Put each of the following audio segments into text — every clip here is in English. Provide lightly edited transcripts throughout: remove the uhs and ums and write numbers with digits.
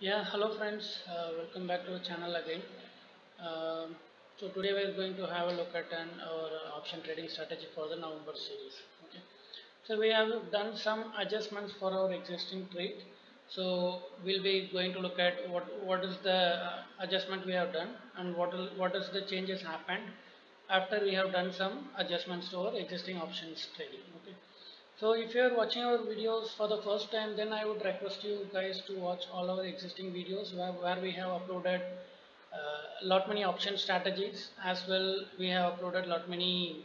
Yeah, hello friends, welcome back to the channel again. So today we are going to have a look at our option trading strategy for the November series. Okay. So we have done some adjustments for our existing trade. So we'll be going to look at what is the adjustment we have done and what is the changes happened after we have done some adjustments to our existing options trading. Okay. So if you are watching our videos for the first time, then I would request you guys to watch all our existing videos where we have uploaded lot many option strategies, as well we have uploaded lot many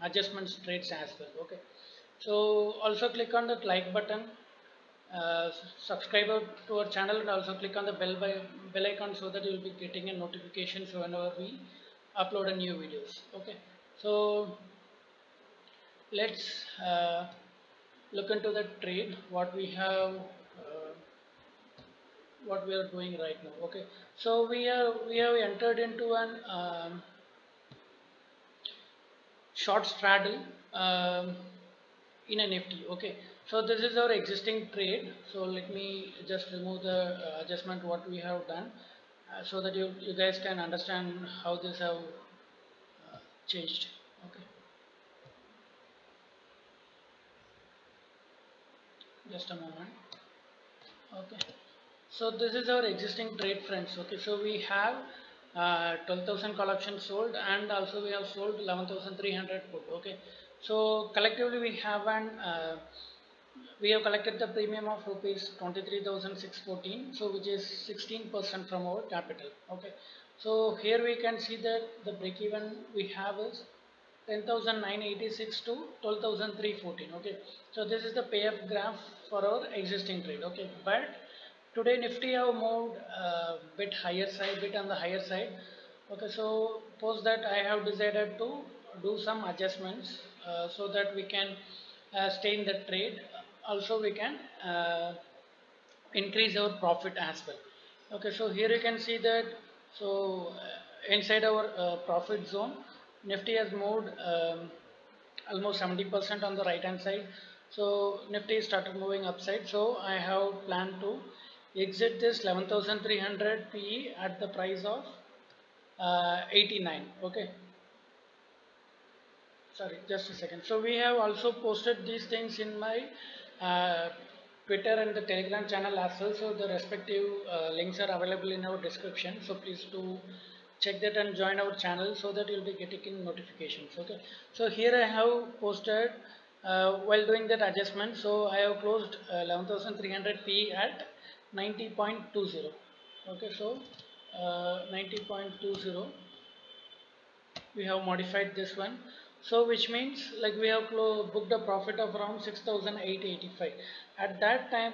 adjustments trades as well. Okay. So also click on that like button, uh, subscribe to our channel, and also click on the bell icon so that you will be getting a notification whenever we upload a new videos. Okay. So let's look into the trade what we are doing right now. Okay, so we have entered into an short straddle um, in a nifty. Okay, so this is our existing trade. So let me just remove the adjustment what we have done, so that you guys can understand how this have changed. Okay, just a moment. Okay, so this is our existing trade, friends. Okay, so we have 12,000 call options sold, and also we have sold 11,300 put. Okay, so collectively we have collected the premium of rupees 23,614, so which is 16% from our capital. Okay, so here we can see that the break even we have is 10,986 to 12,314. Okay, so this is the payoff graph for our existing trade. Okay, but today Nifty have moved bit higher side, bit on the higher side. Okay, so post that I have decided to do some adjustments so that we can stay in the trade. Also we can increase our profit as well. Okay, so here you can see that. So inside our profit zone, Nifty has moved almost 70% on the right hand side. So Nifty started moving upside, so I have planned to exit this 11,300 PE at the price of 89. Okay, sorry, just a second. So we have also posted these things in my uh, Twitter and the Telegram channel as well. So the respective links are available in our description, so please do check that and join our channel so that you'll be getting notifications. Okay, so here I have posted while doing that adjustment, so I have closed 11,300 P at 90.20. Okay, so 90.20 we have modified this one, so which means like we have booked a profit of around 6,885. At that time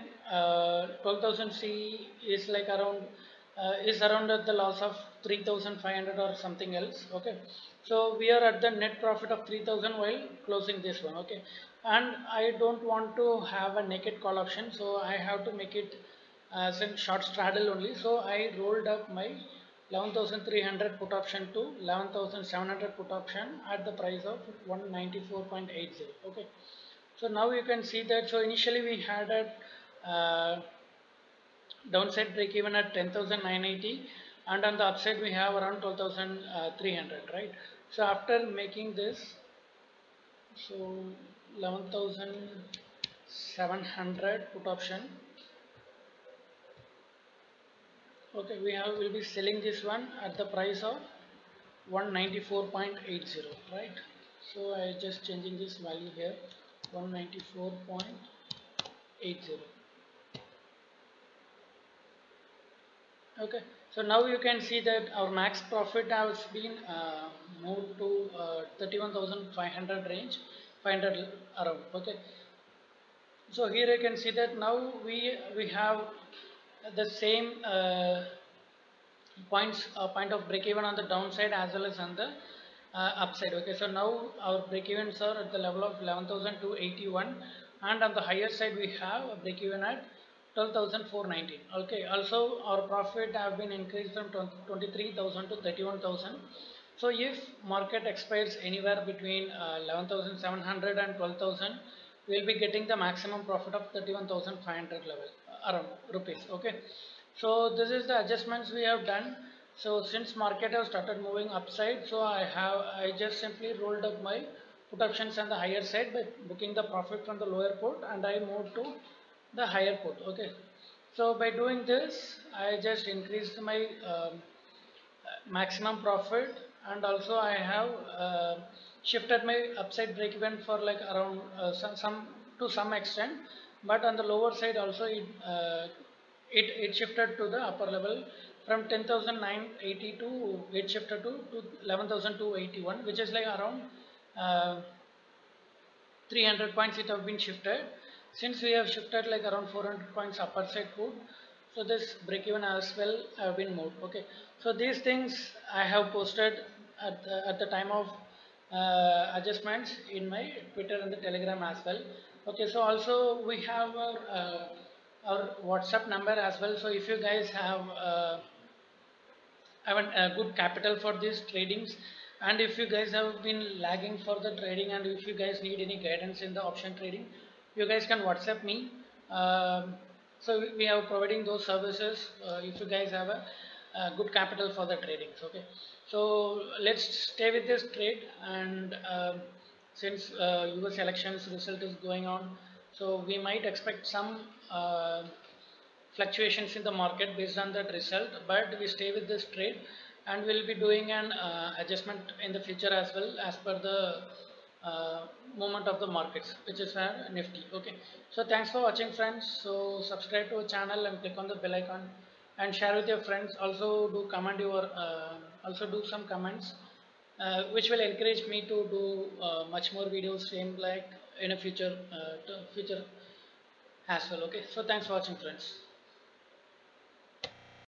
12,000 C is like around is around at the loss of 3,500 or something else. Okay, so we are at the net profit of 3,000 while closing this one. Okay, and I don't want to have a naked call option, so I have to make it as a short straddle only. So I rolled up my 11,300 put option to 11,700 put option at the price of 194.80. Okay, so now you can see that. So initially we had a downside break even at 10,980, and on the upside we have around 12,300, right? So after making this, so 11,700 put option. Okay, will be selling this one at the price of 194.80, right? So I just changing this value here, 194.80. Okay, so now you can see that our max profit has been moved to 31,500 range, 500 around. Okay, so here you can see that now we have the same point of break even on the downside as well as on the upside. Okay, so now our break evens are at the level of 11,281, and on the higher side we have a break even at 12,419. Okay, also our profit have been increased from 23,000 to 31,000. So if market expires anywhere between 11,700 and 12,000, we will be getting the maximum profit of 31,500 level around rupees. Okay, So this is the adjustments we have done. So since market has started moving upside, so I just simply rolled up my put options on the higher side by booking the profit from the lower put, and I moved to the higher put. Okay. So by doing this, I just increased my maximum profit, and also I have shifted my upside break even for like around some to some extent, but on the lower side also it shifted to the upper level from 10,980 to it shifted to 11,281, which is like around uh, 300 points it have been shifted. Since we have shifted like around 400 points upper side put, so this break even as well have been moved. Okay, so these things I have posted at the time of adjustments in my Twitter and the Telegram as well. Okay, so also we have our WhatsApp number as well. So if you guys have a good capital for these tradings, and if you guys have been lagging for the trading, and if you guys need any guidance in the option trading, you guys can WhatsApp me. So we are providing those services if you guys have a good capital for the tradings. Okay, so let's stay with this trade, and since US elections result is going on, so we might expect some fluctuations in the market based on that result, but we stay with this trade, and we'll be doing an adjustment in the future as well as per the movement of the markets, which is Nifty. Okay, so thanks for watching, friends. So subscribe to our channel and click on the bell icon and share with your friends. Also do comment your also do some comments which will encourage me to do much more videos same like in a future future as well. Okay, so thanks for watching, friends.